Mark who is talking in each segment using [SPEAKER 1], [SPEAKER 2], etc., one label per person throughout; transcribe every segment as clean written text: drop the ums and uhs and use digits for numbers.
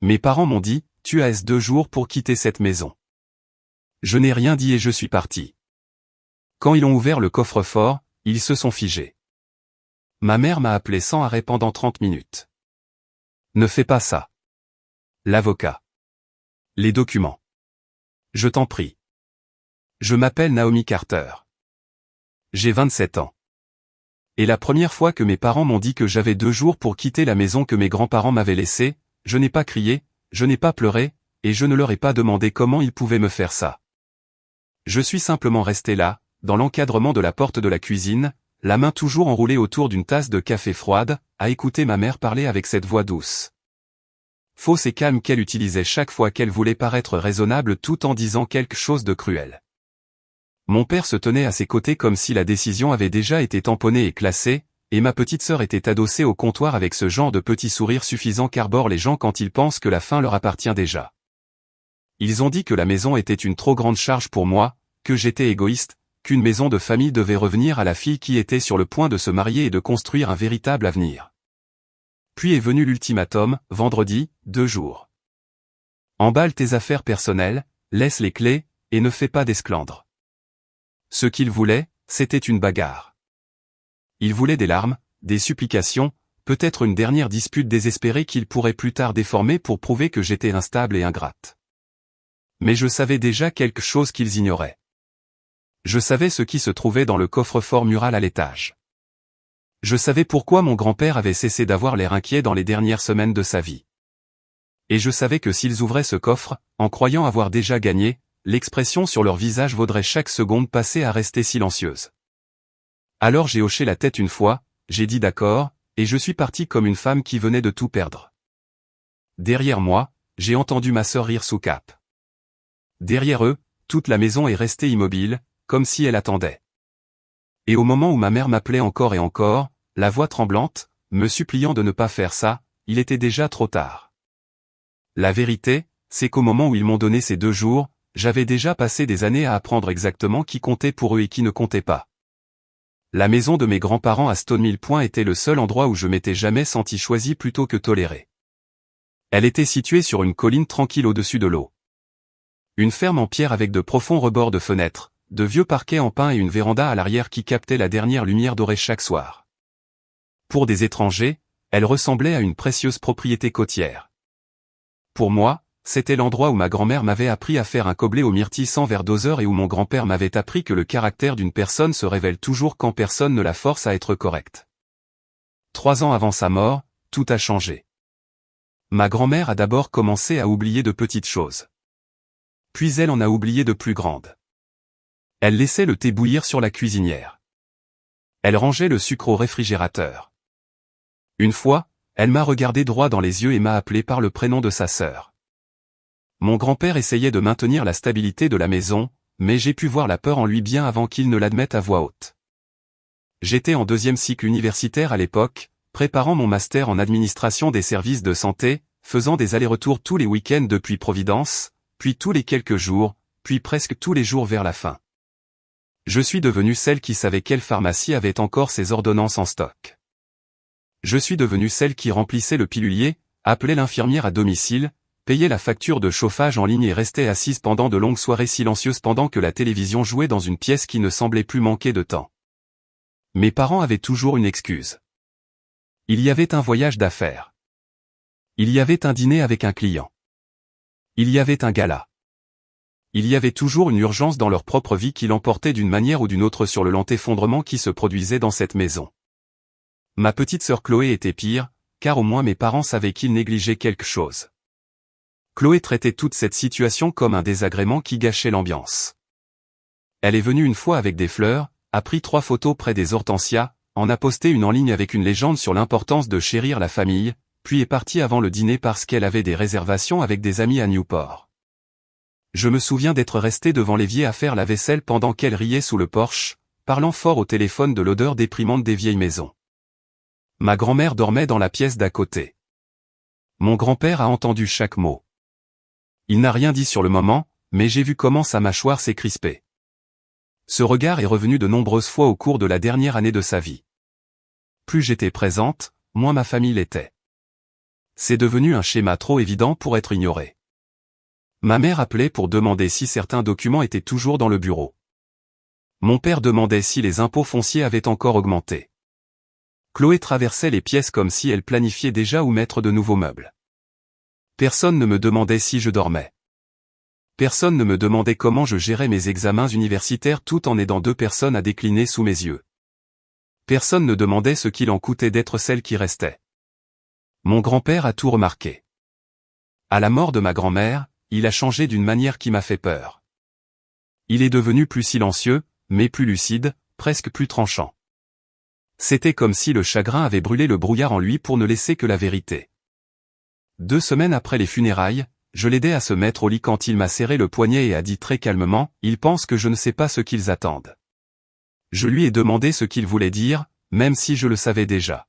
[SPEAKER 1] Mes parents m'ont dit, tu as 2 jours pour quitter cette maison. Je n'ai rien dit et je suis parti. Quand ils ont ouvert le coffre-fort, ils se sont figés. Ma mère m'a appelé sans arrêt pendant 30 minutes. Ne fais pas ça. L'avocat. Les documents. Je t'en prie. Je m'appelle Naomi Carter. J'ai 27 ans. Et la première fois que mes parents m'ont dit que j'avais 2 jours pour quitter la maison que mes grands-parents m'avaient laissée, je n'ai pas crié, je n'ai pas pleuré, et je ne leur ai pas demandé comment ils pouvaient me faire ça. Je suis simplement resté là, dans l'encadrement de la porte de la cuisine, la main toujours enroulée autour d'une tasse de café froide, à écouter ma mère parler avec cette voix douce. Fausse et calme qu'elle utilisait chaque fois qu'elle voulait paraître raisonnable tout en disant quelque chose de cruel. Mon père se tenait à ses côtés comme si la décision avait déjà été tamponnée et classée, et ma petite sœur était adossée au comptoir avec ce genre de petit sourire suffisant qu'arborent les gens quand ils pensent que la fin leur appartient déjà. Ils ont dit que la maison était une trop grande charge pour moi, que j'étais égoïste, qu'une maison de famille devait revenir à la fille qui était sur le point de se marier et de construire un véritable avenir. Puis est venu l'ultimatum, vendredi, 2 jours. Emballe tes affaires personnelles, laisse les clés, et ne fais pas d'esclandre. Ce qu'ils voulaient, c'était une bagarre. Ils voulaient des larmes, des supplications, peut-être une dernière dispute désespérée qu'ils pourraient plus tard déformer pour prouver que j'étais instable et ingrate. Mais je savais déjà quelque chose qu'ils ignoraient. Je savais ce qui se trouvait dans le coffre-fort mural à l'étage. Je savais pourquoi mon grand-père avait cessé d'avoir l'air inquiet dans les dernières semaines de sa vie. Et je savais que s'ils ouvraient ce coffre, en croyant avoir déjà gagné, l'expression sur leur visage vaudrait chaque seconde passée à rester silencieuse. Alors j'ai hoché la tête une fois, j'ai dit d'accord, et je suis parti comme une femme qui venait de tout perdre. Derrière moi, j'ai entendu ma sœur rire sous cape. Derrière eux, toute la maison est restée immobile, comme si elle attendait. Et au moment où ma mère m'appelait encore et encore, la voix tremblante, me suppliant de ne pas faire ça, il était déjà trop tard. La vérité, c'est qu'au moment où ils m'ont donné ces 2 jours, j'avais déjà passé des années à apprendre exactement qui comptait pour eux et qui ne comptait pas. La maison de mes grands-parents à Stone Mill Point était le seul endroit où je m'étais jamais senti choisi plutôt que toléré. Elle était située sur une colline tranquille au-dessus de l'eau. Une ferme en pierre avec de profonds rebords de fenêtres, de vieux parquets en pin et une véranda à l'arrière qui captait la dernière lumière dorée chaque soir. Pour des étrangers, elle ressemblait à une précieuse propriété côtière. Pour moi, c'était l'endroit où ma grand-mère m'avait appris à faire un coblé aux myrtilles sans verre doseur et où mon grand-père m'avait appris que le caractère d'une personne se révèle toujours quand personne ne la force à être correcte. 3 ans avant sa mort, tout a changé. Ma grand-mère a d'abord commencé à oublier de petites choses. Puis elle en a oublié de plus grandes. Elle laissait le thé bouillir sur la cuisinière. Elle rangeait le sucre au réfrigérateur. Une fois, elle m'a regardé droit dans les yeux et m'a appelé par le prénom de sa sœur. Mon grand-père essayait de maintenir la stabilité de la maison, mais j'ai pu voir la peur en lui bien avant qu'il ne l'admette à voix haute. J'étais en 2e cycle universitaire à l'époque, préparant mon master en administration des services de santé, faisant des allers-retours tous les week-ends depuis Providence, puis tous les quelques jours, puis presque tous les jours vers la fin. Je suis devenue celle qui savait quelle pharmacie avait encore ses ordonnances en stock. Je suis devenue celle qui remplissait le pilulier, appelait l'infirmière à domicile, payait la facture de chauffage en ligne et restait assise pendant de longues soirées silencieuses pendant que la télévision jouait dans une pièce qui ne semblait plus manquer de temps. Mes parents avaient toujours une excuse. Il y avait un voyage d'affaires. Il y avait un dîner avec un client. Il y avait un gala. Il y avait toujours une urgence dans leur propre vie qui l'emportait d'une manière ou d'une autre sur le lent effondrement qui se produisait dans cette maison. Ma petite sœur Chloé était pire, car au moins mes parents savaient qu'ils négligeaient quelque chose. Chloé traitait toute cette situation comme un désagrément qui gâchait l'ambiance. Elle est venue une fois avec des fleurs, a pris 3 photos près des hortensias, en a posté une en ligne avec une légende sur l'importance de chérir la famille, puis est partie avant le dîner parce qu'elle avait des réservations avec des amis à Newport. Je me souviens d'être resté devant l'évier à faire la vaisselle pendant qu'elle riait sous le porche, parlant fort au téléphone de l'odeur déprimante des vieilles maisons. Ma grand-mère dormait dans la pièce d'à côté. Mon grand-père a entendu chaque mot. Il n'a rien dit sur le moment, mais j'ai vu comment sa mâchoire s'est crispée. Ce regard est revenu de nombreuses fois au cours de la dernière année de sa vie. Plus j'étais présente, moins ma famille l'était. C'est devenu un schéma trop évident pour être ignoré. Ma mère appelait pour demander si certains documents étaient toujours dans le bureau. Mon père demandait si les impôts fonciers avaient encore augmenté. Chloé traversait les pièces comme si elle planifiait déjà où mettre de nouveaux meubles. Personne ne me demandait si je dormais. Personne ne me demandait comment je gérais mes examens universitaires tout en aidant 2 personnes à décliner sous mes yeux. Personne ne demandait ce qu'il en coûtait d'être celle qui restait. Mon grand-père a tout remarqué. À la mort de ma grand-mère, il a changé d'une manière qui m'a fait peur. Il est devenu plus silencieux, mais plus lucide, presque plus tranchant. C'était comme si le chagrin avait brûlé le brouillard en lui pour ne laisser que la vérité. 2 semaines après les funérailles, je l'aidais à se mettre au lit quand il m'a serré le poignet et a dit très calmement, « Ils pensent que je ne sais pas ce qu'ils attendent. » Je lui ai demandé ce qu'il voulait dire, même si je le savais déjà.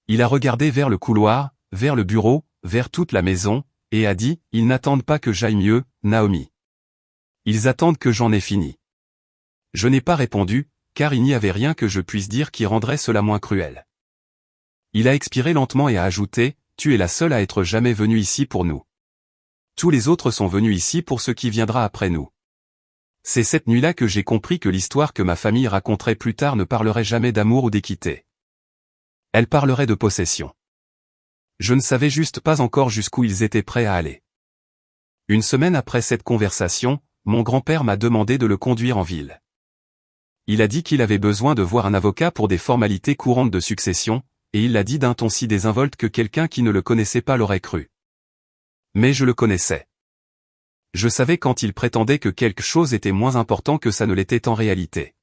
[SPEAKER 1] Il a regardé vers le couloir, vers le bureau, vers toute la maison, et a dit, « Ils n'attendent pas que j'aille mieux, Naomi. Ils attendent que j'en ai fini. » Je n'ai pas répondu, car il n'y avait rien que je puisse dire qui rendrait cela moins cruel. Il a expiré lentement et a ajouté, « Tu es la seule à être jamais venue ici pour nous. Tous les autres sont venus ici pour ce qui viendra après nous. » C'est cette nuit-là que j'ai compris que l'histoire que ma famille raconterait plus tard ne parlerait jamais d'amour ou d'équité. Elle parlerait de possession. Je ne savais juste pas encore jusqu'où ils étaient prêts à aller. Une semaine après cette conversation, mon grand-père m'a demandé de le conduire en ville. Il a dit qu'il avait besoin de voir un avocat pour des formalités courantes de succession, et il l'a dit d'un ton si désinvolte que quelqu'un qui ne le connaissait pas l'aurait cru. Mais je le connaissais. Je savais quand il prétendait que quelque chose était moins important que ça ne l'était en réalité.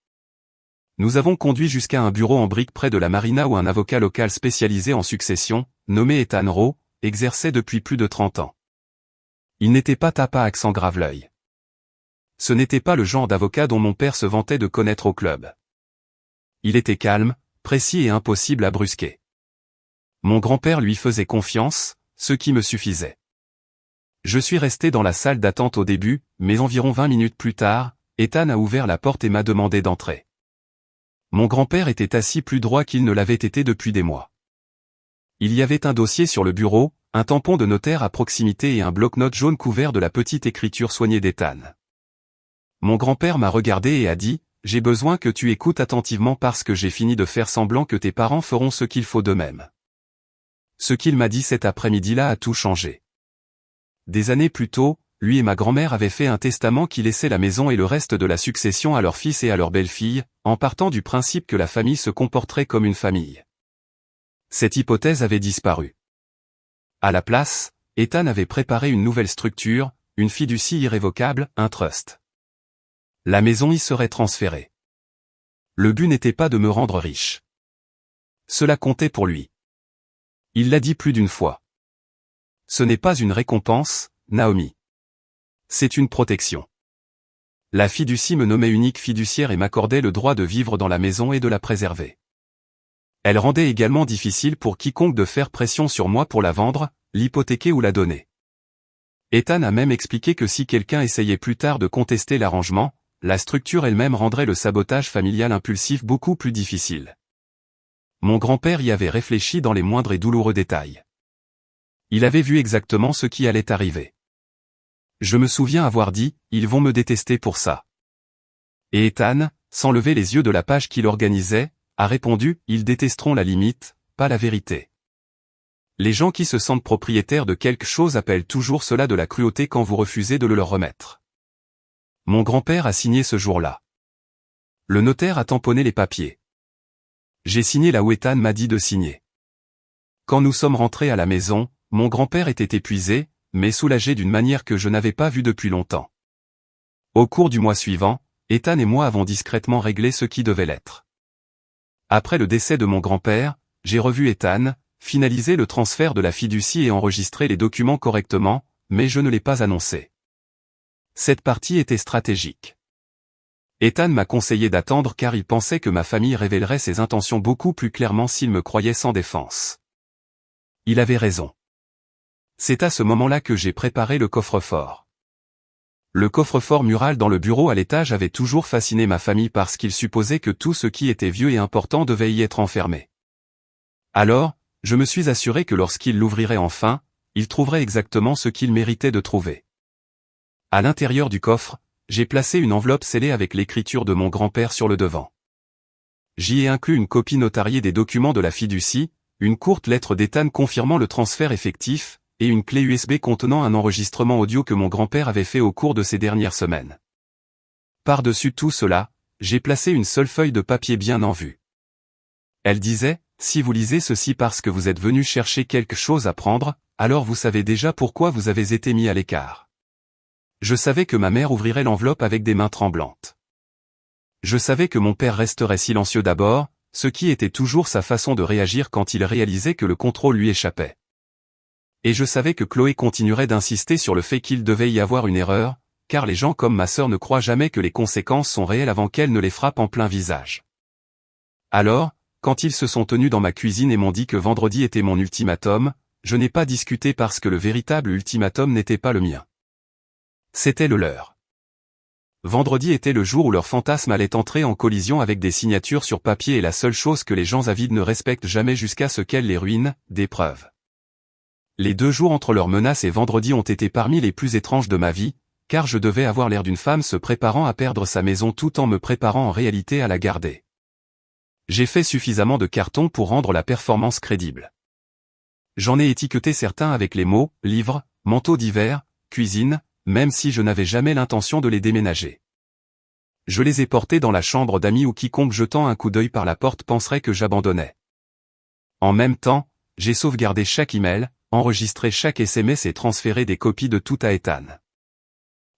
[SPEAKER 1] Nous avons conduit jusqu'à un bureau en briques près de la marina où un avocat local spécialisé en succession, nommé Ethan Rowe, exerçait depuis plus de 30 ans. Il n'était pas tapa accent grave-l'œil. Ce n'était pas le genre d'avocat dont mon père se vantait de connaître au club. Il était calme, précis et impossible à brusquer. Mon grand-père lui faisait confiance, ce qui me suffisait. Je suis resté dans la salle d'attente au début, mais environ 20 minutes plus tard, Ethan a ouvert la porte et m'a demandé d'entrer. Mon grand-père était assis plus droit qu'il ne l'avait été depuis des mois. Il y avait un dossier sur le bureau, un tampon de notaire à proximité et un bloc-notes jaune couvert de la petite écriture soignée d'Ethan. Mon grand-père m'a regardé et a dit, « J'ai besoin que tu écoutes attentivement parce que j'ai fini de faire semblant que tes parents feront ce qu'il faut d'eux-mêmes. » Ce qu'il m'a dit cet après-midi-là a tout changé. Des années plus tôt, lui et ma grand-mère avaient fait un testament qui laissait la maison et le reste de la succession à leur fils et à leur belle-fille, en partant du principe que la famille se comporterait comme une famille. Cette hypothèse avait disparu. À la place, Ethan avait préparé une nouvelle structure, une fiducie irrévocable, un trust. La maison y serait transférée. Le but n'était pas de me rendre riche. Cela comptait pour lui. Il l'a dit plus d'une fois. Ce n'est pas une récompense, Naomi. C'est une protection. La fiducie me nommait unique fiduciaire et m'accordait le droit de vivre dans la maison et de la préserver. Elle rendait également difficile pour quiconque de faire pression sur moi pour la vendre, l'hypothéquer ou la donner. Ethan a même expliqué que si quelqu'un essayait plus tard de contester l'arrangement, la structure elle-même rendrait le sabotage familial impulsif beaucoup plus difficile. Mon grand-père y avait réfléchi dans les moindres et douloureux détails. Il avait vu exactement ce qui allait arriver. Je me souviens avoir dit, « Ils vont me détester pour ça. » Et Ethan, sans lever les yeux de la page qu'il organisait, a répondu, « Ils détesteront la limite, pas la vérité. » Les gens qui se sentent propriétaires de quelque chose appellent toujours cela de la cruauté quand vous refusez de le leur remettre. Mon grand-père a signé ce jour-là. Le notaire a tamponné les papiers. J'ai signé là où Ethan m'a dit de signer. Quand nous sommes rentrés à la maison, mon grand-père était épuisé, mais soulagé d'une manière que je n'avais pas vue depuis longtemps. Au cours du mois suivant, Ethan et moi avons discrètement réglé ce qui devait l'être. Après le décès de mon grand-père, j'ai revu Ethan, finalisé le transfert de la fiducie et enregistré les documents correctement, mais je ne l'ai pas annoncé. Cette partie était stratégique. Ethan m'a conseillé d'attendre car il pensait que ma famille révélerait ses intentions beaucoup plus clairement s'il me croyait sans défense. Il avait raison. C'est à ce moment-là que j'ai préparé le coffre-fort. Le coffre-fort mural dans le bureau à l'étage avait toujours fasciné ma famille parce qu'il supposait que tout ce qui était vieux et important devait y être enfermé. Alors, Je me suis assuré que lorsqu'il l'ouvrirait enfin, il trouverait exactement ce qu'il méritait de trouver. À l'intérieur du coffre, j'ai placé une enveloppe scellée avec l'écriture de mon grand-père sur le devant. J'y ai inclus une copie notariée des documents de la fiducie, une courte lettre d'Ethan confirmant le transfert effectif, et une clé USB contenant un enregistrement audio que mon grand-père avait fait au cours de ces dernières semaines. Par-dessus tout cela, j'ai placé une seule feuille de papier bien en vue. Elle disait, « Si vous lisez ceci parce que vous êtes venu chercher quelque chose à prendre, alors vous savez déjà pourquoi vous avez été mis à l'écart. » Je savais que ma mère ouvrirait l'enveloppe avec des mains tremblantes. Je savais que mon père resterait silencieux d'abord, ce qui était toujours sa façon de réagir quand il réalisait que le contrôle lui échappait. Et je savais que Chloé continuerait d'insister sur le fait qu'il devait y avoir une erreur, car les gens comme ma sœur ne croient jamais que les conséquences sont réelles avant qu'elles ne les frappent en plein visage. Alors, quand ils se sont tenus dans ma cuisine et m'ont dit que vendredi était mon ultimatum, je n'ai pas discuté parce que le véritable ultimatum n'était pas le mien. C'était le leur. Vendredi était le jour où leur fantasme allait entrer en collision avec des signatures sur papier et la seule chose que les gens avides ne respectent jamais jusqu'à ce qu'elles les ruinent, des preuves. Les 2 jours entre leurs menaces et vendredi ont été parmi les plus étranges de ma vie, car je devais avoir l'air d'une femme se préparant à perdre sa maison tout en me préparant en réalité à la garder. J'ai fait suffisamment de cartons pour rendre la performance crédible. J'en ai étiqueté certains avec les mots « livre »,« manteau d'hiver »,« cuisine », même si je n'avais jamais l'intention de les déménager. Je les ai portés dans la chambre d'amis où quiconque jetant un coup d'œil par la porte penserait que j'abandonnais. En même temps, j'ai sauvegardé chaque email, enregistré chaque SMS et transféré des copies de tout à Ethan.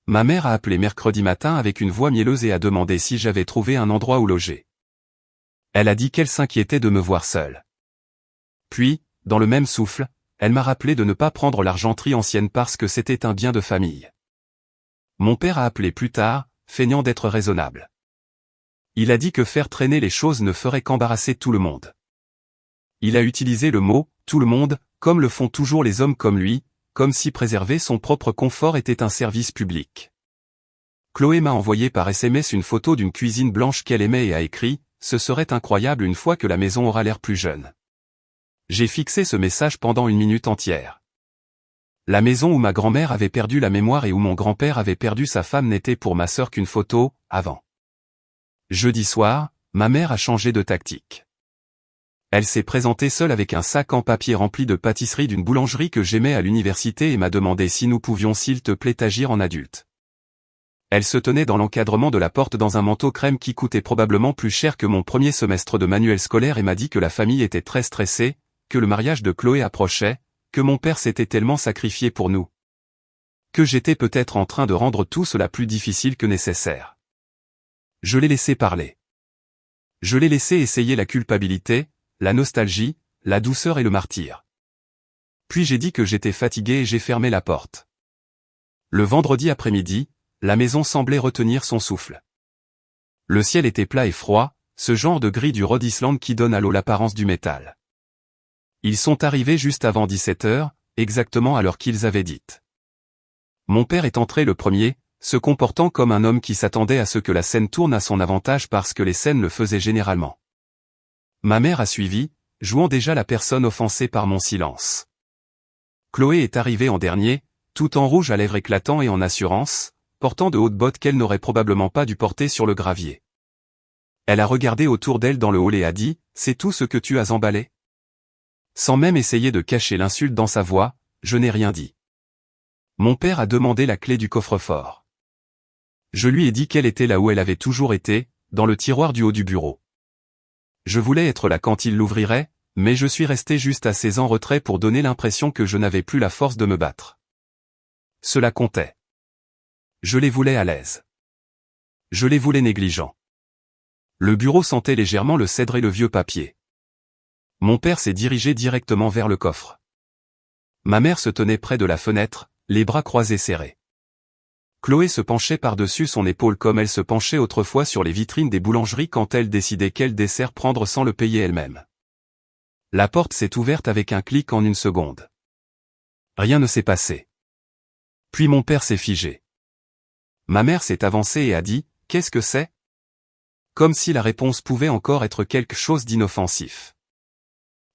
[SPEAKER 1] Ma mère a appelé mercredi matin avec une voix mielleuse et a demandé si j'avais trouvé un endroit où loger. Elle a dit qu'elle s'inquiétait de me voir seule. Puis, dans le même souffle, elle m'a rappelé de ne pas prendre l'argenterie ancienne parce que c'était un bien de famille. Mon père a appelé plus tard, feignant d'être raisonnable. Il a dit que faire traîner les choses ne ferait qu'embarrasser tout le monde. Il a utilisé le mot « tout le monde », comme le font toujours les hommes comme lui, comme si préserver son propre confort était un service public. Chloé m'a envoyé par SMS une photo d'une cuisine blanche qu'elle aimait et a écrit « Ce serait incroyable une fois que la maison aura l'air plus jeune ». J'ai fixé ce message pendant 1 minute entière. La maison où ma grand-mère avait perdu la mémoire et où mon grand-père avait perdu sa femme n'était pour ma sœur qu'une photo, avant. Jeudi soir, ma mère a changé de tactique. Elle s'est présentée seule avec un sac en papier rempli de pâtisseries d'une boulangerie que j'aimais à l'université et m'a demandé si nous pouvions s'il te plaît agir en adulte. Elle se tenait dans l'encadrement de la porte dans un manteau crème qui coûtait probablement plus cher que mon premier semestre de manuel scolaire et m'a dit que la famille était très stressée, que le mariage de Chloé approchait, que mon père s'était tellement sacrifié pour nous. Que j'étais peut-être en train de rendre tout cela plus difficile que nécessaire. Je l'ai laissé parler. Je l'ai laissé essayer la culpabilité, la nostalgie, la douceur et le martyre. Puis j'ai dit que j'étais fatigué et j'ai fermé la porte. Le vendredi après-midi, la maison semblait retenir son souffle. Le ciel était plat et froid, ce genre de gris du Rhode Island qui donne à l'eau l'apparence du métal. Ils sont arrivés juste avant 17 h, exactement à l'heure qu'ils avaient dite. Mon père est entré le premier, se comportant comme un homme qui s'attendait à ce que la scène tourne à son avantage parce que les scènes le faisaient généralement. Ma mère a suivi, jouant déjà la personne offensée par mon silence. Chloé est arrivée en dernier, tout en rouge à lèvres éclatant et en assurance, portant de hautes bottes qu'elle n'aurait probablement pas dû porter sur le gravier. Elle a regardé autour d'elle dans le hall et a dit « C'est tout ce que tu as emballé ?» Sans même essayer de cacher l'insulte dans sa voix, je n'ai rien dit. Mon père a demandé la clé du coffre-fort. Je lui ai dit qu'elle était là où elle avait toujours été, dans le tiroir du haut du bureau. Je voulais être là quand il l'ouvrirait, mais je suis resté juste assez en retrait pour donner l'impression que je n'avais plus la force de me battre. Cela comptait. Je les voulais à l'aise. Je les voulais négligents. Le bureau sentait légèrement le cèdre et le vieux papier. Mon père s'est dirigé directement vers le coffre. Ma mère se tenait près de la fenêtre, les bras croisés serrés. Chloé se penchait par-dessus son épaule comme elle se penchait autrefois sur les vitrines des boulangeries quand elle décidait quel dessert prendre sans le payer elle-même. La porte s'est ouverte avec un clic en 1 seconde. Rien ne s'est passé. Puis mon père s'est figé. Ma mère s'est avancée et a dit « Qu'est-ce que c'est ?» Comme si la réponse pouvait encore être quelque chose d'inoffensif.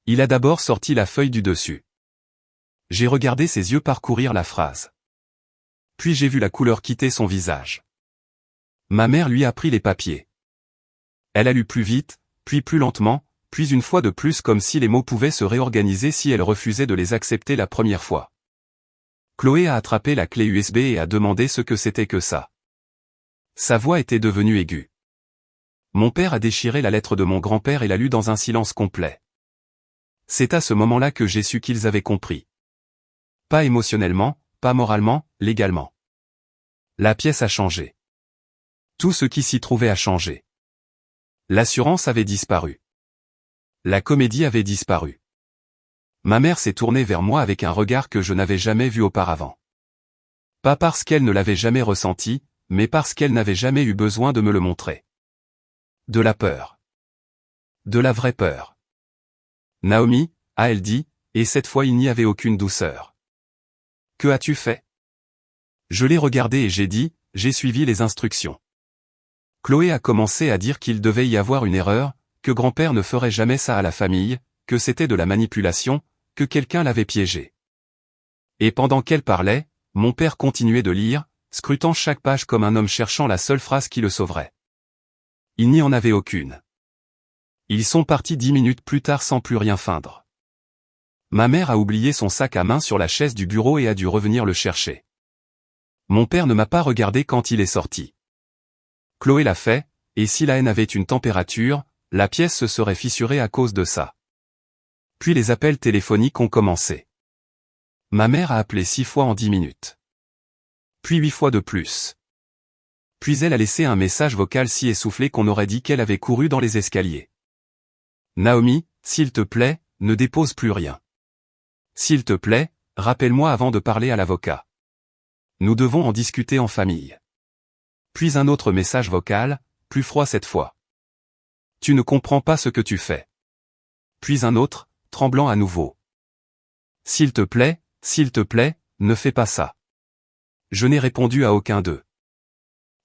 [SPEAKER 1] Il a d'abord sorti la feuille du dessus. J'ai regardé ses yeux parcourir la phrase. Puis j'ai vu la couleur quitter son visage. Ma mère lui a pris les papiers. Elle a lu plus vite, puis plus lentement, puis une fois de plus comme si les mots pouvaient se réorganiser si elle refusait de les accepter la première fois. Chloé a attrapé la clé USB et a demandé ce que c'était que ça. Sa voix était devenue aiguë. Mon père a déchiré la lettre de mon grand-père et l'a lue dans un silence complet. C'est à ce moment-là que j'ai su qu'ils avaient compris. Pas émotionnellement, pas moralement, légalement. La pièce a changé. Tout ce qui s'y trouvait a changé. L'assurance avait disparu. La comédie avait disparu. Ma mère s'est tournée vers moi avec un regard que je n'avais jamais vu auparavant. Pas parce qu'elle ne l'avait jamais ressenti, mais parce qu'elle n'avait jamais eu besoin de me le montrer. De la peur. De la vraie peur. Naomi, a-t-elle dit, et cette fois il n'y avait aucune douceur. Que as-tu fait? Je l'ai regardé et j'ai dit, j'ai suivi les instructions. Chloé a commencé à dire qu'il devait y avoir une erreur, que grand-père ne ferait jamais ça à la famille, que c'était de la manipulation, que quelqu'un l'avait piégé. Et pendant qu'elle parlait, mon père continuait de lire, scrutant chaque page comme un homme cherchant la seule phrase qui le sauverait. Il n'y en avait aucune. Ils sont partis 10 minutes plus tard sans plus rien feindre. Ma mère a oublié son sac à main sur la chaise du bureau et a dû revenir le chercher. Mon père ne m'a pas regardé quand il est sorti. Chloé l'a fait, et si la haine avait une température, la pièce se serait fissurée à cause de ça. Puis les appels téléphoniques ont commencé. Ma mère a appelé 6 fois en 10 minutes. Puis 8 fois de plus. Puis elle a laissé un message vocal si essoufflé qu'on aurait dit qu'elle avait couru dans les escaliers. Naomi, s'il te plaît, ne dépose plus rien. S'il te plaît, rappelle-moi avant de parler à l'avocat. Nous devons en discuter en famille. Puis un autre message vocal, plus froid cette fois. Tu ne comprends pas ce que tu fais. Puis un autre, tremblant à nouveau. S'il te plaît, ne fais pas ça. Je n'ai répondu à aucun d'eux.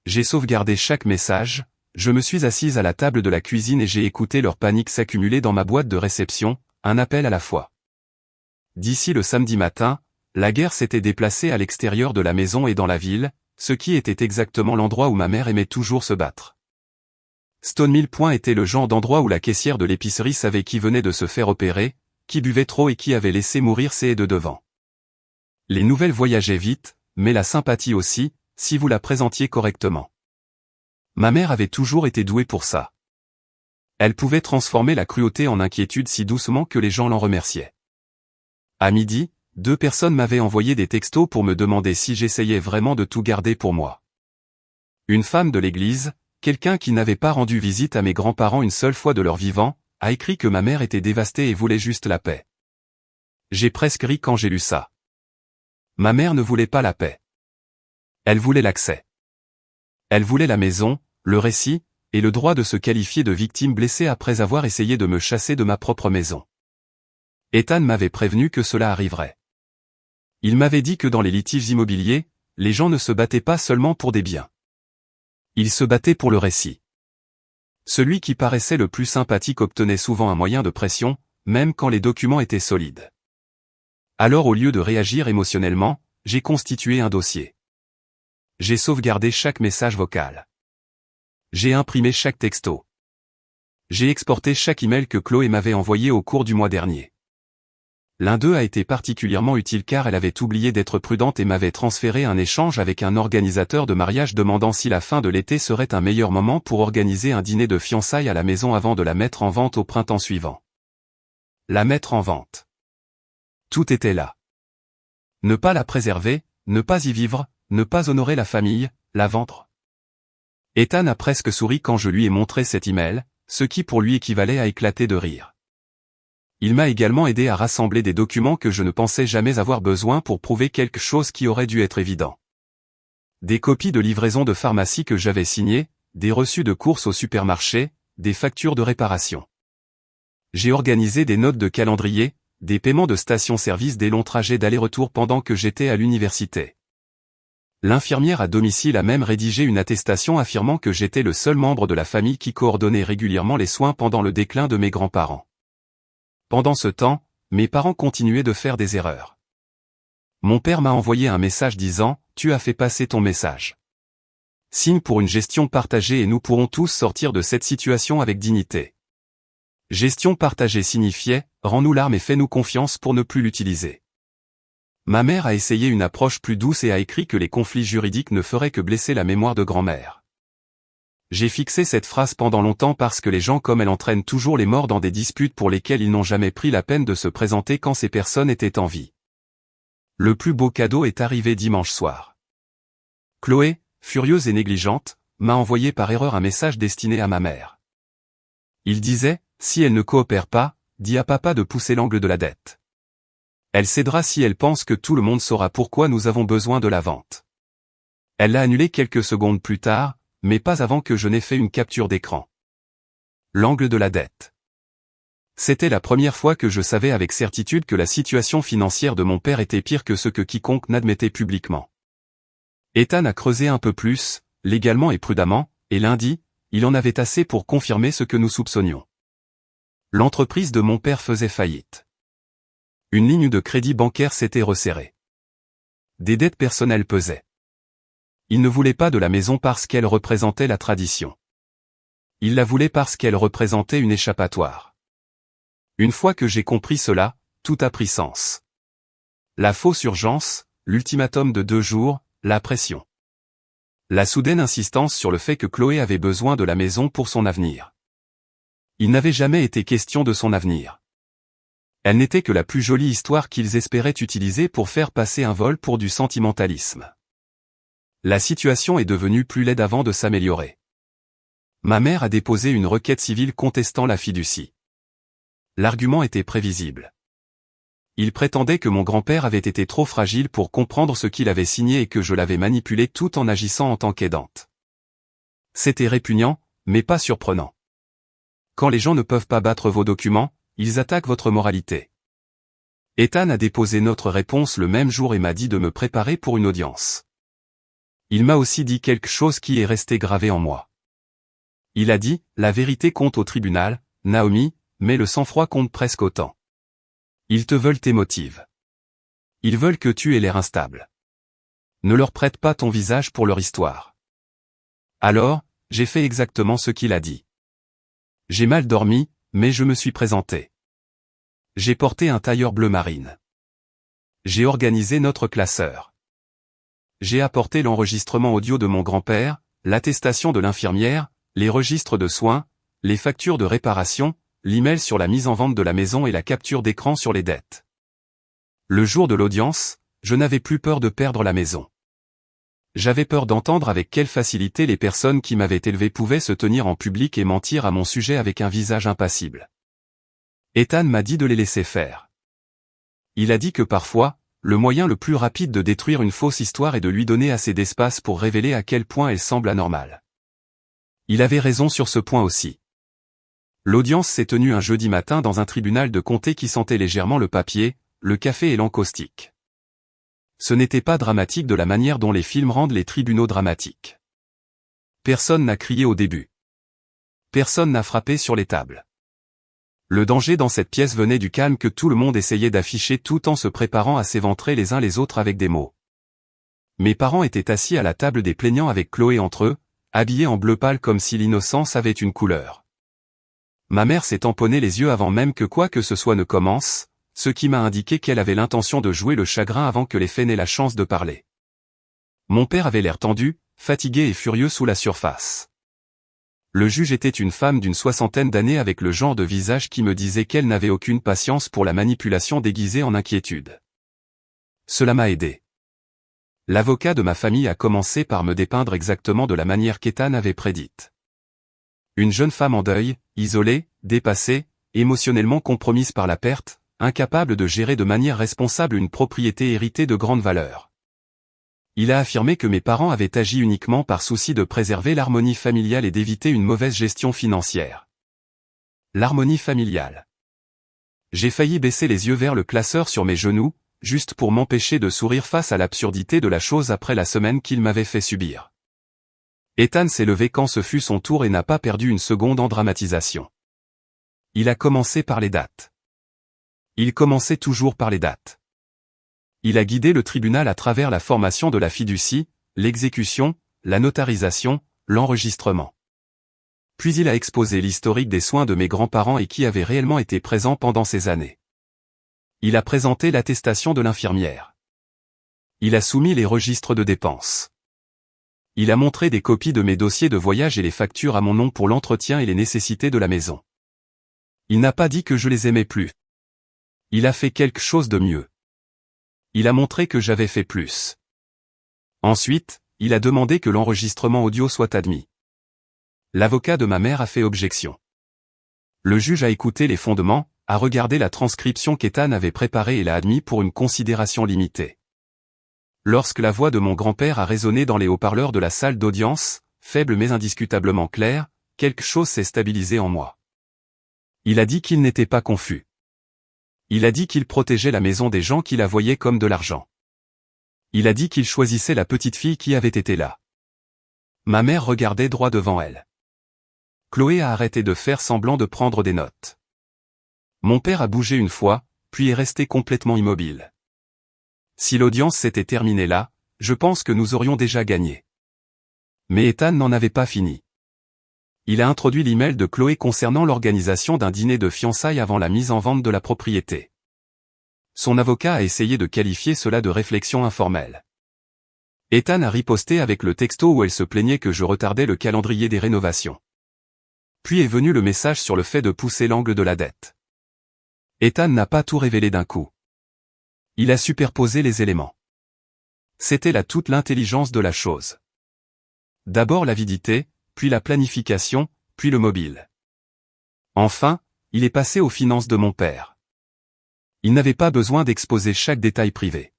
[SPEAKER 1] J'ai sauvegardé chaque message, je me suis assise à la table de la cuisine et j'ai écouté leur panique s'accumuler dans ma boîte de réception, un appel à la fois. D'ici le samedi matin, la guerre s'était déplacée à l'extérieur de la maison et dans la ville, ce qui était exactement l'endroit où ma mère aimait toujours se battre. Stone Mill Point était le genre d'endroit où la caissière de l'épicerie savait qui venait de se faire opérer, qui buvait trop et qui avait laissé mourir ses de devant. Les nouvelles voyageaient vite, mais la sympathie aussi, si vous la présentiez correctement. Ma mère avait toujours été douée pour ça. Elle pouvait transformer la cruauté en inquiétude si doucement que les gens l'en remerciaient. À midi, 2 personnes m'avaient envoyé des textos pour me demander si j'essayais vraiment de tout garder pour moi. Une femme de l'église, quelqu'un qui n'avait pas rendu visite à mes grands-parents une seule fois de leur vivant, a écrit que ma mère était dévastée et voulait juste la paix. J'ai presque ri quand j'ai lu ça. Ma mère ne voulait pas la paix. Elle voulait l'accès. Elle voulait la maison, le récit, et le droit de se qualifier de victime blessée après avoir essayé de me chasser de ma propre maison. Ethan m'avait prévenu que cela arriverait. Il m'avait dit que dans les litiges immobiliers, les gens ne se battaient pas seulement pour des biens. Ils se battaient pour le récit. Celui qui paraissait le plus sympathique obtenait souvent un moyen de pression, même quand les documents étaient solides. Alors au lieu de réagir émotionnellement, j'ai constitué un dossier. J'ai sauvegardé chaque message vocal. J'ai imprimé chaque texto. J'ai exporté chaque email que Chloé m'avait envoyé au cours du mois dernier. L'un d'eux a été particulièrement utile car elle avait oublié d'être prudente et m'avait transféré un échange avec un organisateur de mariage demandant si la fin de l'été serait un meilleur moment pour organiser un dîner de fiançailles à la maison avant de la mettre en vente au printemps suivant. La mettre en vente. Tout était là. Ne pas la préserver, ne pas y vivre, ne pas honorer la famille, la vendre. Ethan a presque souri quand je lui ai montré cet email, ce qui pour lui équivalait à éclater de rire. Il m'a également aidé à rassembler des documents que je ne pensais jamais avoir besoin pour prouver quelque chose qui aurait dû être évident. Des copies de livraison de pharmacie que j'avais signées, des reçus de courses au supermarché, des factures de réparation. J'ai organisé des notes de calendrier, des paiements de station-service des longs trajets d'aller-retour pendant que j'étais à l'université. L'infirmière à domicile a même rédigé une attestation affirmant que j'étais le seul membre de la famille qui coordonnait régulièrement les soins pendant le déclin de mes grands-parents. Pendant ce temps, mes parents continuaient de faire des erreurs. Mon père m'a envoyé un message disant « Tu as fait passer ton message. Signe pour une gestion partagée et nous pourrons tous sortir de cette situation avec dignité. » Gestion partagée signifiait « Rends-nous l'arme et fais-nous confiance pour ne plus l'utiliser. » Ma mère a essayé une approche plus douce et a écrit que les conflits juridiques ne feraient que blesser la mémoire de grand-mère. J'ai fixé cette phrase pendant longtemps parce que les gens comme elle entraînent toujours les morts dans des disputes pour lesquelles ils n'ont jamais pris la peine de se présenter quand ces personnes étaient en vie. Le plus beau cadeau est arrivé dimanche soir. Chloé, furieuse et négligente, m'a envoyé par erreur un message destiné à ma mère. Il disait, si elle ne coopère pas, dis à papa de pousser l'angle de la dette. Elle cédera si elle pense que tout le monde saura pourquoi nous avons besoin de la vente. Elle l'a annulé quelques secondes plus tard, mais pas avant que je n'ai fait une capture d'écran. L'angle de la dette. C'était la première fois que je savais avec certitude que la situation financière de mon père était pire que ce que quiconque n'admettait publiquement. Ethan a creusé un peu plus, légalement et prudemment, et lundi, il en avait assez pour confirmer ce que nous soupçonnions. L'entreprise de mon père faisait faillite. Une ligne de crédit bancaire s'était resserrée. Des dettes personnelles pesaient. Il ne voulait pas de la maison parce qu'elle représentait la tradition. Il la voulait parce qu'elle représentait une échappatoire. Une fois que j'ai compris cela, tout a pris sens. La fausse urgence, l'ultimatum de 2 jours, la pression. La soudaine insistance sur le fait que Chloé avait besoin de la maison pour son avenir. Il n'avait jamais été question de son avenir. Elle n'était que la plus jolie histoire qu'ils espéraient utiliser pour faire passer un vol pour du sentimentalisme. La situation est devenue plus laide avant de s'améliorer. Ma mère a déposé une requête civile contestant la fiducie. L'argument était prévisible. Il prétendait que mon grand-père avait été trop fragile pour comprendre ce qu'il avait signé et que je l'avais manipulé tout en agissant en tant qu'aidante. C'était répugnant, mais pas surprenant. Quand les gens ne peuvent pas battre vos documents, ils attaquent votre moralité. Ethan a déposé notre réponse le même jour et m'a dit de me préparer pour une audience. Il m'a aussi dit quelque chose qui est resté gravé en moi. Il a dit, la vérité compte au tribunal, Naomi, mais le sang-froid compte presque autant. Ils te veulent tes motifs. Ils veulent que tu aies l'air instable. Ne leur prête pas ton visage pour leur histoire. Alors, j'ai fait exactement ce qu'il a dit. J'ai mal dormi, mais je me suis présenté. J'ai porté un tailleur bleu marine. J'ai organisé notre classeur. J'ai apporté l'enregistrement audio de mon grand-père, l'attestation de l'infirmière, les registres de soins, les factures de réparation, l'email sur la mise en vente de la maison et la capture d'écran sur les dettes. Le jour de l'audience, je n'avais plus peur de perdre la maison. J'avais peur d'entendre avec quelle facilité les personnes qui m'avaient élevé pouvaient se tenir en public et mentir à mon sujet avec un visage impassible. Ethan m'a dit de les laisser faire. Il a dit que parfois, le moyen le plus rapide de détruire une fausse histoire est de lui donner assez d'espace pour révéler à quel point elle semble anormale. Il avait raison sur ce point aussi. L'audience s'est tenue un jeudi matin dans un tribunal de comté qui sentait légèrement le papier, le café et l'encaustique. Ce n'était pas dramatique de la manière dont les films rendent les tribunaux dramatiques. Personne n'a crié au début. Personne n'a frappé sur les tables. Le danger dans cette pièce venait du calme que tout le monde essayait d'afficher tout en se préparant à s'éventrer les uns les autres avec des mots. Mes parents étaient assis à la table des plaignants avec Chloé entre eux, habillés en bleu pâle comme si l'innocence avait une couleur. Ma mère s'est tamponnée les yeux avant même que quoi que ce soit ne commence, ce qui m'a indiqué qu'elle avait l'intention de jouer le chagrin avant que les faits n'aient la chance de parler. Mon père avait l'air tendu, fatigué et furieux sous la surface. Le juge était une femme d'une 60aine d'années avec le genre de visage qui me disait qu'elle n'avait aucune patience pour la manipulation déguisée en inquiétude. Cela m'a aidé. L'avocat de ma famille a commencé par me dépeindre exactement de la manière qu'Ethan avait prédite. Une jeune femme en deuil, isolée, dépassée, émotionnellement compromise par la perte, incapable de gérer de manière responsable une propriété héritée de grande valeur. Il a affirmé que mes parents avaient agi uniquement par souci de préserver l'harmonie familiale et d'éviter une mauvaise gestion financière. L'harmonie familiale. J'ai failli baisser les yeux vers le classeur sur mes genoux, juste pour m'empêcher de sourire face à l'absurdité de la chose après la semaine qu'il m'avait fait subir. Ethan s'est levé quand ce fut son tour et n'a pas perdu une seconde en dramatisation. Il a commencé par les dates. Il commençait toujours par les dates. Il a guidé le tribunal à travers la formation de la fiducie, l'exécution, la notarisation, l'enregistrement. Puis il a exposé l'historique des soins de mes grands-parents et qui avaient réellement été présents pendant ces années. Il a présenté l'attestation de l'infirmière. Il a soumis les registres de dépenses. Il a montré des copies de mes dossiers de voyage et les factures à mon nom pour l'entretien et les nécessités de la maison. Il n'a pas dit que je les aimais plus. Il a fait quelque chose de mieux. Il a montré que j'avais fait plus. Ensuite, il a demandé que l'enregistrement audio soit admis. L'avocat de ma mère a fait objection. Le juge a écouté les fondements, a regardé la transcription qu'Ethan avait préparée et l'a admis pour une considération limitée. Lorsque la voix de mon grand-père a résonné dans les haut-parleurs de la salle d'audience, faible mais indiscutablement claire, quelque chose s'est stabilisé en moi. Il a dit qu'il n'était pas confus. Il a dit qu'il protégeait la maison des gens qui la voyaient comme de l'argent. Il a dit qu'il choisissait la petite fille qui avait été là. Ma mère regardait droit devant elle. Chloé a arrêté de faire semblant de prendre des notes. Mon père a bougé une fois, puis est resté complètement immobile. Si l'audience s'était terminée là, je pense que nous aurions déjà gagné. Mais Ethan n'en avait pas fini. Il a introduit l'email de Chloé concernant l'organisation d'un dîner de fiançailles avant la mise en vente de la propriété. Son avocat a essayé de qualifier cela de réflexion informelle. Ethan a riposté avec le texto où elle se plaignait que je retardais le calendrier des rénovations. Puis est venu le message sur le fait de pousser l'angle de la dette. Ethan n'a pas tout révélé d'un coup. Il a superposé les éléments. C'était là toute l'intelligence de la chose. D'abord l'avidité, puis la planification, puis le mobile. Enfin, il est passé aux finances de mon père. Il n'avait pas besoin d'exposer chaque détail privé.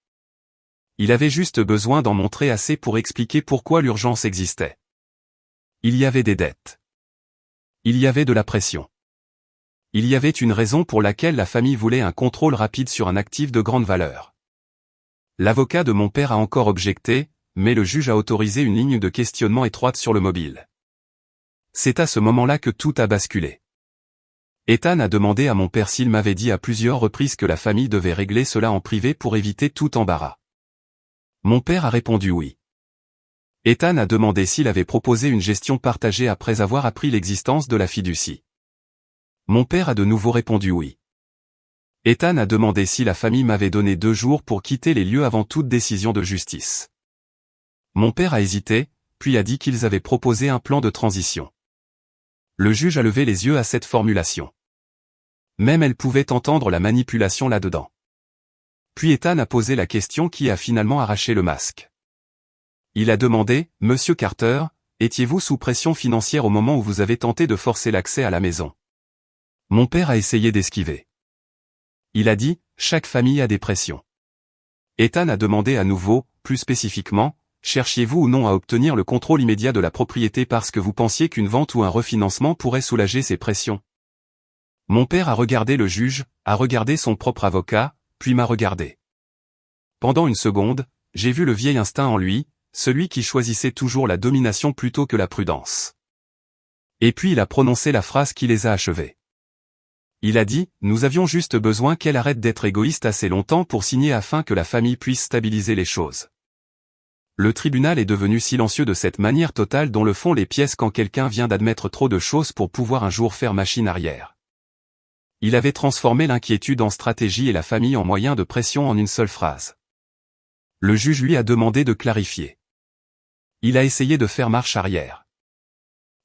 [SPEAKER 1] Il avait juste besoin d'en montrer assez pour expliquer pourquoi l'urgence existait. Il y avait des dettes. Il y avait de la pression. Il y avait une raison pour laquelle la famille voulait un contrôle rapide sur un actif de grande valeur. L'avocat de mon père a encore objecté, mais le juge a autorisé une ligne de questionnement étroite sur le mobile. C'est à ce moment-là que tout a basculé. Ethan a demandé à mon père s'il m'avait dit à plusieurs reprises que la famille devait régler cela en privé pour éviter tout embarras. Mon père a répondu oui. Ethan a demandé s'il avait proposé une gestion partagée après avoir appris l'existence de la fiducie. Mon père a de nouveau répondu oui. Ethan a demandé si la famille m'avait donné 2 jours pour quitter les lieux avant toute décision de justice. Mon père a hésité, puis a dit qu'ils avaient proposé un plan de transition. Le juge a levé les yeux à cette formulation. Même elle pouvait entendre la manipulation là-dedans. Puis Ethan a posé la question qui a finalement arraché le masque. Il a demandé, « Monsieur Carter, étiez-vous sous pression financière au moment où vous avez tenté de forcer l'accès à la maison ?» Mon père a essayé d'esquiver. Il a dit, « Chaque famille a des pressions. » Ethan a demandé à nouveau, plus spécifiquement, « Cherchiez-vous ou non à obtenir le contrôle immédiat de la propriété parce que vous pensiez qu'une vente ou un refinancement pourrait soulager ces pressions ?» Mon père a regardé le juge, a regardé son propre avocat, puis m'a regardé. Pendant une seconde, j'ai vu le vieil instinct en lui, celui qui choisissait toujours la domination plutôt que la prudence. Et puis il a prononcé la phrase qui les a achevés. Il a dit, « Nous avions juste besoin qu'elle arrête d'être égoïste assez longtemps pour signer afin que la famille puisse stabiliser les choses. » Le tribunal est devenu silencieux de cette manière totale dont le font les pièces quand quelqu'un vient d'admettre trop de choses pour pouvoir un jour faire machine arrière. Il avait transformé l'inquiétude en stratégie et la famille en moyen de pression en une seule phrase. Le juge lui a demandé de clarifier. Il a essayé de faire marche arrière.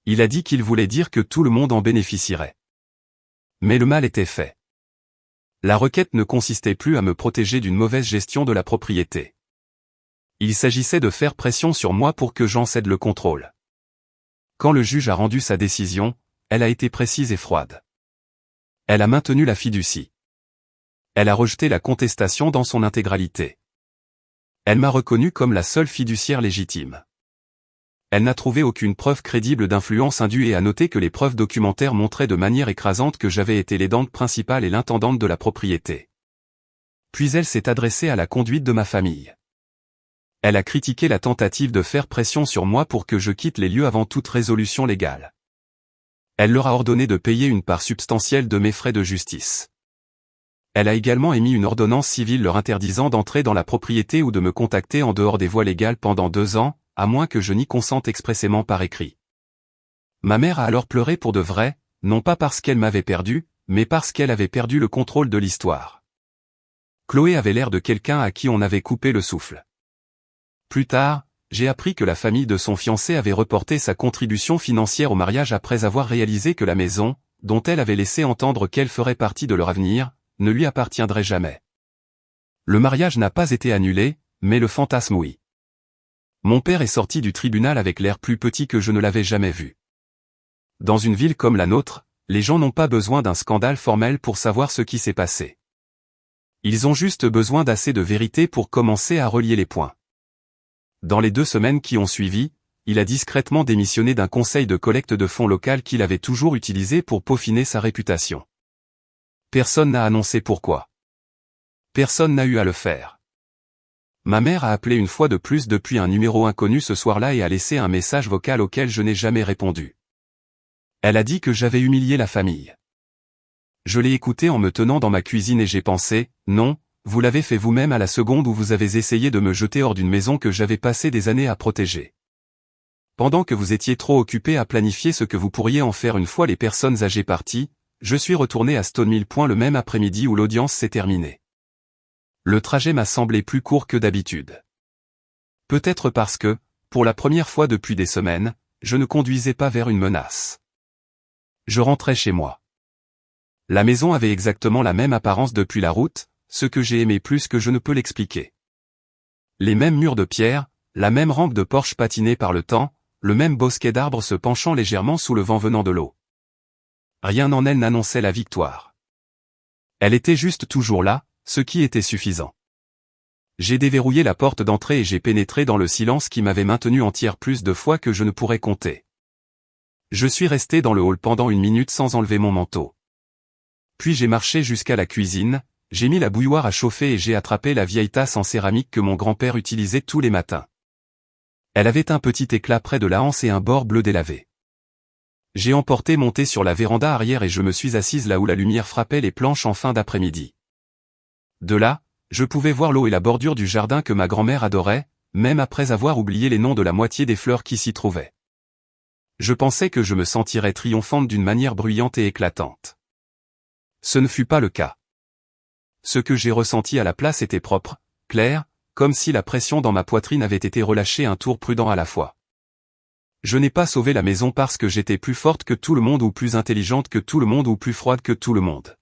[SPEAKER 1] Il a dit qu'il voulait dire que tout le monde en bénéficierait. Mais le mal était fait. La requête ne consistait plus à me protéger d'une mauvaise gestion de la propriété. Il s'agissait de faire pression sur moi pour que j'en cède le contrôle. Quand le juge a rendu sa décision, elle a été précise et froide. Elle a maintenu la fiducie. Elle a rejeté la contestation dans son intégralité. Elle m'a reconnu comme la seule fiduciaire légitime. Elle n'a trouvé aucune preuve crédible d'influence indue et a noté que les preuves documentaires montraient de manière écrasante que j'avais été l'aidante principale et l'intendante de la propriété. Puis elle s'est adressée à la conduite de ma famille. Elle a critiqué la tentative de faire pression sur moi pour que je quitte les lieux avant toute résolution légale. Elle leur a ordonné de payer une part substantielle de mes frais de justice. Elle a également émis une ordonnance civile leur interdisant d'entrer dans la propriété ou de me contacter en dehors des voies légales pendant 2 ans, à moins que je n'y consente expressément par écrit. Ma mère a alors pleuré pour de vrai, non pas parce qu'elle m'avait perdu, mais parce qu'elle avait perdu le contrôle de l'histoire. Chloé avait l'air de quelqu'un à qui on avait coupé le souffle. Plus tard, j'ai appris que la famille de son fiancé avait reporté sa contribution financière au mariage après avoir réalisé que la maison, dont elle avait laissé entendre qu'elle ferait partie de leur avenir, ne lui appartiendrait jamais. Le mariage n'a pas été annulé, mais le fantasme oui. Mon père est sorti du tribunal avec l'air plus petit que je ne l'avais jamais vu. Dans une ville comme la nôtre, les gens n'ont pas besoin d'un scandale formel pour savoir ce qui s'est passé. Ils ont juste besoin d'assez de vérité pour commencer à relier les points. Dans les 2 semaines qui ont suivi, il a discrètement démissionné d'un conseil de collecte de fonds local qu'il avait toujours utilisé pour peaufiner sa réputation. Personne n'a annoncé pourquoi. Personne n'a eu à le faire. Ma mère a appelé une fois de plus depuis un numéro inconnu ce soir-là et a laissé un message vocal auquel je n'ai jamais répondu. Elle a dit que j'avais humilié la famille. Je l'ai écouté en me tenant dans ma cuisine et j'ai pensé, non, vous l'avez fait vous-même à la seconde où vous avez essayé de me jeter hors d'une maison que j'avais passé des années à protéger. Pendant que vous étiez trop occupé à planifier ce que vous pourriez en faire une fois les personnes âgées parties, je suis retourné à Stone Mill Point le même après-midi où l'audience s'est terminée. Le trajet m'a semblé plus court que d'habitude. Peut-être parce que, pour la première fois depuis des semaines, je ne conduisais pas vers une menace. Je rentrais chez moi. La maison avait exactement la même apparence depuis la route, ce que j'ai aimé plus que je ne peux l'expliquer. Les mêmes murs de pierre, la même rampe de porche patinée par le temps, le même bosquet d'arbres se penchant légèrement sous le vent venant de l'eau. Rien en elle n'annonçait la victoire. Elle était juste toujours là, ce qui était suffisant. J'ai déverrouillé la porte d'entrée et j'ai pénétré dans le silence qui m'avait maintenu entière plus de fois que je ne pourrais compter. Je suis resté dans le hall pendant 1 minute sans enlever mon manteau. Puis j'ai marché jusqu'à la cuisine, j'ai mis la bouilloire à chauffer et j'ai attrapé la vieille tasse en céramique que mon grand-père utilisait tous les matins. Elle avait un petit éclat près de la anse et un bord bleu délavé. J'ai emporté mon thé sur la véranda arrière et je me suis assise là où la lumière frappait les planches en fin d'après-midi. De là, je pouvais voir l'eau et la bordure du jardin que ma grand-mère adorait, même après avoir oublié les noms de la moitié des fleurs qui s'y trouvaient. Je pensais que je me sentirais triomphante d'une manière bruyante et éclatante. Ce ne fut pas le cas. Ce que j'ai ressenti à la place était propre, clair, comme si la pression dans ma poitrine avait été relâchée un tour prudent à la fois. Je n'ai pas sauvé la maison parce que j'étais plus forte que tout le monde ou plus intelligente que tout le monde ou plus froide que tout le monde.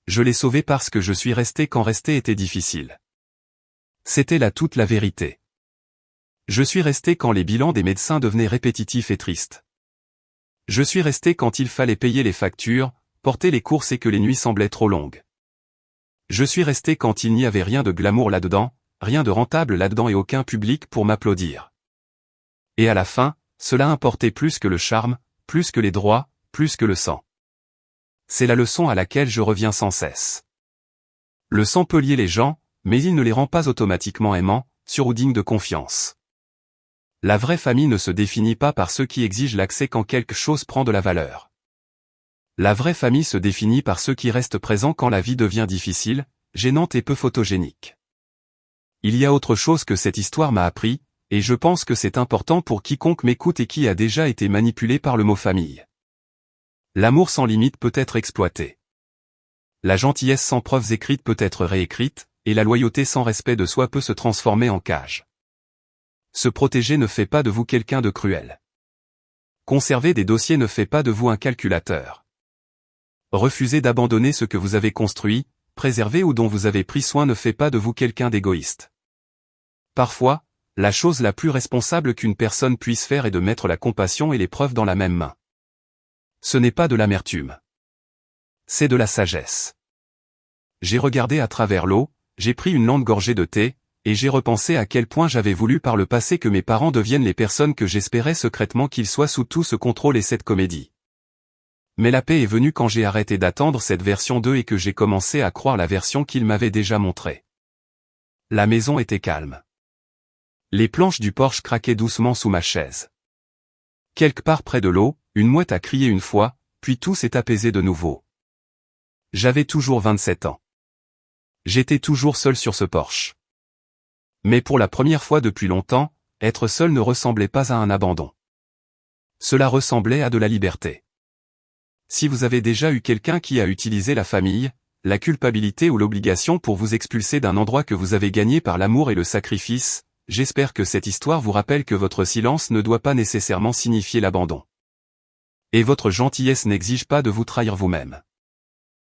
[SPEAKER 1] Je l'ai sauvée parce que je suis resté quand rester était difficile. C'était là toute la vérité. Je suis resté quand les bilans des médecins devenaient répétitifs et tristes. Je suis resté quand il fallait payer les factures, porter les courses et que les nuits semblaient trop longues. Je suis resté quand il n'y avait rien de glamour là-dedans, rien de rentable là-dedans et aucun public pour m'applaudir. Et à la fin, cela importait plus que le charme, plus que les droits, plus que le sang. C'est la leçon à laquelle je reviens sans cesse. Le sang peut lier les gens, mais il ne les rend pas automatiquement aimants, sûrs ou dignes de confiance. La vraie famille ne se définit pas par ceux qui exigent l'accès quand quelque chose prend de la valeur. La vraie famille se définit par ceux qui restent présents quand la vie devient difficile, gênante et peu photogénique. Il y a autre chose que cette histoire m'a appris, et je pense que c'est important pour quiconque m'écoute et qui a déjà été manipulé par le mot famille. L'amour sans limite peut être exploité. La gentillesse sans preuves écrites peut être réécrite, et la loyauté sans respect de soi peut se transformer en cage. Se protéger ne fait pas de vous quelqu'un de cruel. Conserver des dossiers ne fait pas de vous un calculateur. Refuser d'abandonner ce que vous avez construit, préservé ou dont vous avez pris soin ne fait pas de vous quelqu'un d'égoïste. Parfois, la chose la plus responsable qu'une personne puisse faire est de mettre la compassion et l'épreuve dans la même main. Ce n'est pas de l'amertume. C'est de la sagesse. J'ai regardé à travers l'eau, j'ai pris une longue gorgée de thé, et j'ai repensé à quel point j'avais voulu par le passé que mes parents deviennent les personnes que j'espérais secrètement qu'ils soient sous tout ce contrôle et cette comédie. Mais la paix est venue quand j'ai arrêté d'attendre cette version d'eux et que j'ai commencé à croire la version qu'ils m'avaient déjà montrée. La maison était calme. Les planches du porche craquaient doucement sous ma chaise. Quelque part près de l'eau, une mouette a crié une fois, puis tout s'est apaisé de nouveau. J'avais toujours 27 ans. J'étais toujours seul sur ce porche. Mais pour la première fois depuis longtemps, être seul ne ressemblait pas à un abandon. Cela ressemblait à de la liberté. Si vous avez déjà eu quelqu'un qui a utilisé la famille, la culpabilité ou l'obligation pour vous expulser d'un endroit que vous avez gagné par l'amour et le sacrifice, j'espère que cette histoire vous rappelle que votre silence ne doit pas nécessairement signifier l'abandon. Et votre gentillesse n'exige pas de vous trahir vous-même.